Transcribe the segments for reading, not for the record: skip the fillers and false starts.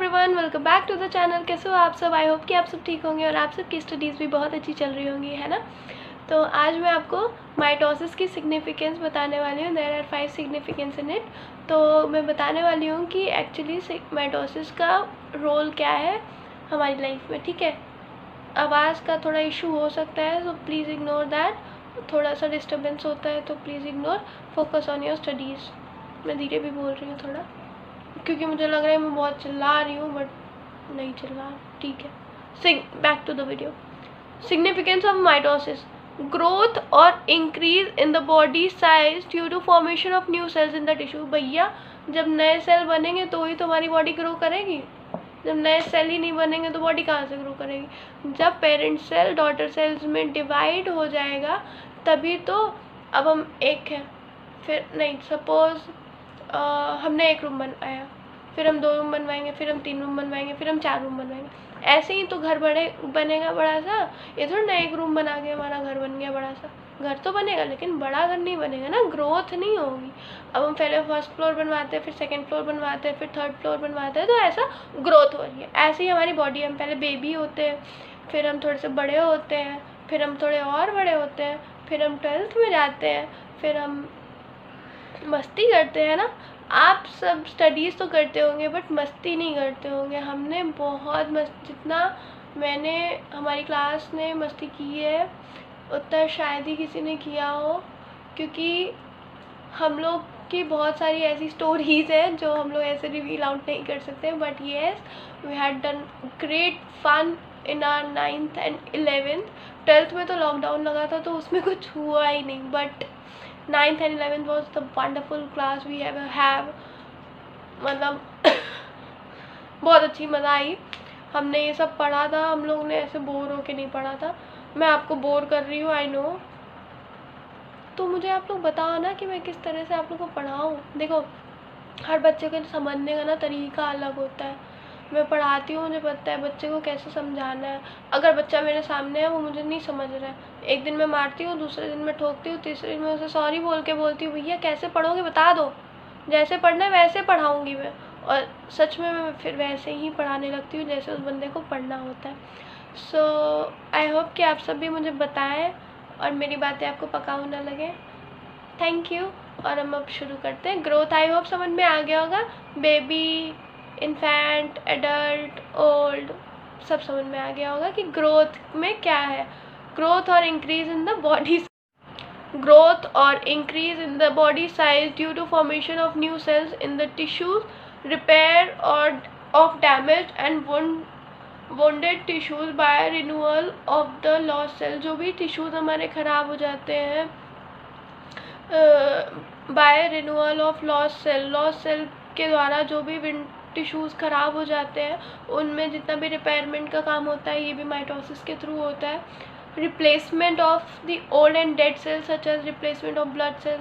Everyone, welcome back to the channel. कैसे हो आप सब? आई होप कि आप सब ठीक होंगे और आप सब की स्टडीज़ भी बहुत अच्छी चल रही होंगी, है ना। तो आज मैं आपको माइटोसिस की सिग्निफिकेंस बताने वाली हूँ। There are 5 significance in it. तो मैं बताने वाली हूँ कि एक्चुअली माइटोसिस का रोल क्या है हमारी लाइफ में, ठीक है। आवाज़ का थोड़ा इशू हो सकता है, तो प्लीज़ इग्नोर दैट। थोड़ा सा डिस्टर्बेंस होता है तो please ignore, focus on your studies. मैं धीरे भी बोल रही हूँ थोड़ा, क्योंकि मुझे लग रहा है मैं बहुत चिल्ला रही हूँ, बट नहीं चिल्ला, ठीक है। Back to the video. Significance of mitosis: growth और increase in the body size due to formation of new cells in the tissue. भैया, जब नए सेल बनेंगे तो ही तो हमारी बॉडी ग्रो करेगी। जब नए सेल ही नहीं बनेंगे तो बॉडी कहाँ से ग्रो करेगी? जब पेरेंट सेल डॉटर सेल्स में डिवाइड हो जाएगा तभी तो। अब हम एक है, फिर नहीं, सपोज हमने एक रूम बनवाया, फिर हम 2 रूम बनवाएंगे, फिर हम 3 रूम बनवाएंगे, फिर हम 4 रूम बनवाएंगे। ऐसे ही तो घर बनेगा बड़ा सा। ये थोड़ा ना एक रूम बना के हमारा घर बन गया बड़ा सा। घर तो बनेगा लेकिन बड़ा घर नहीं बनेगा ना, ग्रोथ नहीं होगी। अब हम पहले फर्स्ट फ्लोर बनवाते हैं, फिर सेकंड फ्लोर बनवाते हैं, फिर थर्ड फ्लोर बनवाते हैं, तो ऐसा ग्रोथ हो रही है। ऐसे ही हमारी बॉडी, हम पहले बेबी होते हैं, फिर हम थोड़े से बड़े होते हैं, फिर हम थोड़े और बड़े होते हैं, फिर हम 12th में जाते हैं, फिर हम मस्ती करते हैं ना। आप सब स्टडीज़ तो करते होंगे बट मस्ती नहीं करते होंगे। हमने बहुत जितना मैंने, हमारी क्लास ने मस्ती की है उतना शायद ही किसी ने किया हो, क्योंकि हम लोग की बहुत सारी ऐसी स्टोरीज़ हैं जो हम लोग ऐसे रिवील आउट नहीं कर सकते। But yes, we had done great fun in our 9th and 11th। 12th में तो लॉकडाउन लगा था तो उसमें कुछ हुआ ही नहीं, but 9th and 11th was the wonderful class we ever have। मतलब बहुत अच्छी मज़ा आई। हमने ये सब पढ़ा था, हम लोग ने ऐसे बोर होके नहीं पढ़ा था। मैं आपको बोर कर रही हूँ, आई नो। तो मुझे आप लोग बताओ ना कि मैं किस तरह से आप लोग को पढ़ाऊँ। देखो, हर बच्चे के समझने का ना तरीका अलग होता है। मैं पढ़ाती हूँ, मुझे पता है बच्चे को कैसे समझाना है। अगर बच्चा मेरे सामने है, वो मुझे नहीं समझ रहा है, एक दिन मैं मारती हूँ, दूसरे दिन मैं ठोकती हूँ, तीसरे दिन मैं उसे सॉरी बोल के बोलती हूँ, भैया कैसे पढ़ोगे बता दो, जैसे पढ़ना है वैसे पढ़ाऊँगी मैं। और सच में मैं फिर वैसे ही पढ़ाने लगती हूँ जैसे उस बंदे को पढ़ना होता है। सो आई होप कि आप सब भी मुझे बताएं और मेरी बातें आपको पकाऊ ना लगे। Thank you. और हम अब शुरू करते हैं। ग्रोथ आई होप समझ में आ गया होगा। बेबी, इन्फेंट, एडल्ट, ओल्ड, सब समझ में आ गया होगा कि ग्रोथ में क्या है। ग्रोथ और increase in the body, growth और increase in the body size due to formation of new cells in the tissues, repair और of damage and wounded tissues by renewal of the lost cell. जो भी tissues हमारे ख़राब हो जाते हैं by renewal of lost cell के द्वारा, जो भी टिश्यूज़ ख़राब हो जाते हैं उनमें जितना भी रिपेयरमेंट का काम होता है ये भी माइटोसिस के थ्रू होता है। Replacement of the old and dead cells such as replacement of blood cell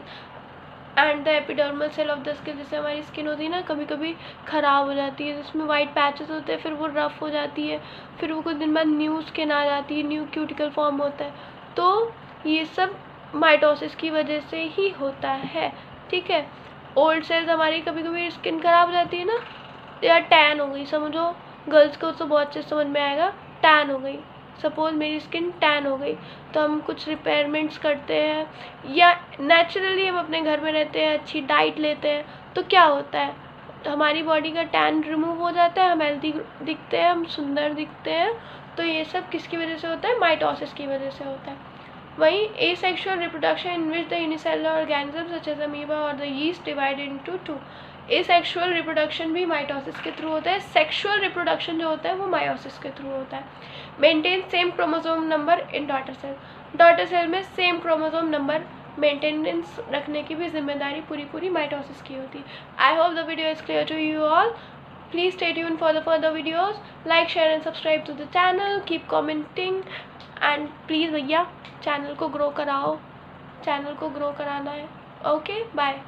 and the epidermal cell of the skin. जैसे हमारी स्किन होती है ना, कभी कभी ख़राब हो जाती है, जिसमें वाइट पैचेस होते हैं, फिर वो रफ़ हो जाती है, फिर वो कुछ दिन बाद न्यू स्किन आ जाती है, न्यू क्यूटिकल फॉर्म होता है। तो ये सब माइटोसिस की वजह से ही होता है, ठीक है। ओल्ड सेल्स, हमारी कभी कभी स्किन ख़राब हो जाती है ना, या टैन हो गई, समझो गर्ल्स को तो बहुत अच्छे समझ में आएगा, टैन हो गई। सपोज मेरी स्किन टैन हो गई तो हम कुछ रिपेयरमेंट्स करते हैं, या नेचुरली हम अपने घर में रहते हैं, अच्छी डाइट लेते हैं, तो क्या होता है, तो हमारी बॉडी का टैन रिमूव हो जाता है, हम हेल्दी दिखते हैं, हम सुंदर दिखते हैं। तो ये सब किसकी वजह से होता है? माइटोसिस की वजह से होता है। वहीं asexual reproduction in which the unicellular organism such as amoeba और the yeast divided into 2। Asexual reproduction भी माइटोसिस के थ्रू होता है। सेक्सुअल रिप्रोडक्शन जो होता है वो मायोसिस के थ्रू होता है। Maintain same chromosome number in daughter cell. Daughter cell में सेम क्रोमोसोम नंबर मेंटेनेंस रखने की भी जिम्मेदारी पूरी माइटोसिस की होती है। I hope the video is clear to you all. Please stay tuned for the further videos. Like, share and subscribe to the channel. Keep commenting and please भैया channel को ग्रो कराओ, चैनल को grow कराना है। Okay, bye.